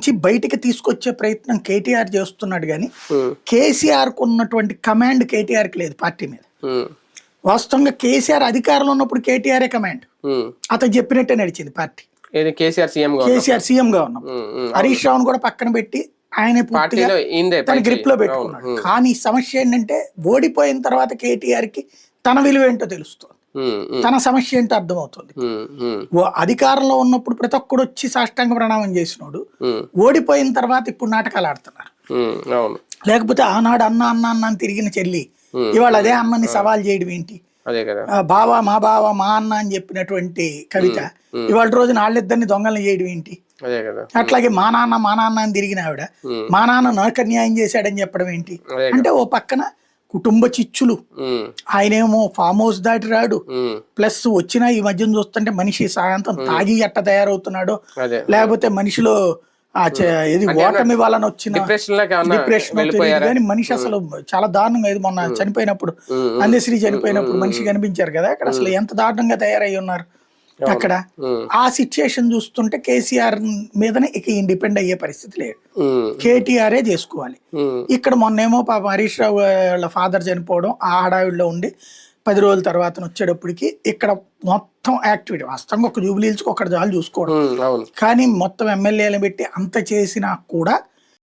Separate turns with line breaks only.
నుంచి బయటికి తీసుకొచ్చే ప్రయత్నం కేటీఆర్ చేస్తున్నాడు కానీ కేసీఆర్కు ఉన్నటువంటి కమాండ్ కేటీఆర్కి లేదు పార్టీ మీద. వాస్తవంగా కేసీఆర్ అధికారంలో ఉన్నప్పుడు కేటీఆర్ఏ కమాండ్, అతను చెప్పినట్టే నడిచింది పార్టీ.
కేసీఆర్
సీఎం గా ఉన్నప్పుడు హరీష్ రావును కూడా పక్కన పెట్టి ఆయన పూర్తిగా తన గ్రిప్ లో పెట్టుకున్నాడు. కానీ సమస్య ఏంటంటే ఓడిపోయిన తర్వాత కేటీఆర్ కి తన విలువ ఏంటో తెలుస్తుంది, తన సమస్య ఏంటో అర్థమవుతుంది. అధికారంలో ఉన్నప్పుడు ప్రతి ఒక్కడు వచ్చి సాష్టాంగ ప్రణామం చేసినోడు ఓడిపోయిన తర్వాత ఇప్పుడు నాటకాలు ఆడుతున్నారు. లేకపోతే ఆనాడు అన్న అన్న అన్న అని తిరిగిన చెల్లి ఇవాళ అదే అన్నని సవాల్ చేయడం ఏంటి? బావా మా అన్న అని చెప్పినటువంటి కవిత ఇవాళ రోజున వాళ్ళిద్దరిని దొంగలను చేయడం ఏంటి? అట్లాగే మా నాన్న అని తిరిగిన ఆవిడ మా నాన్న నాకు అన్యాయం చేశాడని చెప్పడం ఏంటి? అంటే ఓ పక్కన కుటుంబ చిచ్చులు, ఆయనేమో ఫామ్ హౌస్ దాటి రాడు, ప్లస్ వచ్చిన ఈ మధ్యన చూస్తుంటే మనిషి సాయంత్రం తాగి ఎట్ట తయారవుతున్నాడో, లేకపోతే మనిషిలో ఇది ఓటమి వాళ్ళని వచ్చిన డిప్రెషన్ కానీ మనిషి అసలు చాలా దారుణంగా. ఇది మొన్న చనిపోయినప్పుడు అందశ్రీ చనిపోయినప్పుడు మనిషి కనిపించారు కదా అక్కడ, అసలు ఎంత దారుణంగా తయారై ఉన్నారు అక్కడ. ఆ సిచ్యుయేషన్ చూస్తుంటే కేసీఆర్ మీదనే ఇక డిపెండ్ అయ్యే పరిస్థితి లేదు, కేటీఆర్ఏ చేసుకోవాలి. ఇక్కడ మొన్నేమో పాప హరీష్ రావు వాళ్ళ ఫాదర్ చనిపోవడం ఆ హడావిడిలో ఉండి 10 రోజుల తర్వాత వచ్చేటప్పటికి ఇక్కడ మొత్తం యాక్టివిటీ వాస్తవంగా ఒక జూబ్లీహిల్స్కి ఒకటి చాలు చూసుకోవడం, కానీ మొత్తం ఎమ్మెల్యేలను పెట్టి అంత చేసినా కూడా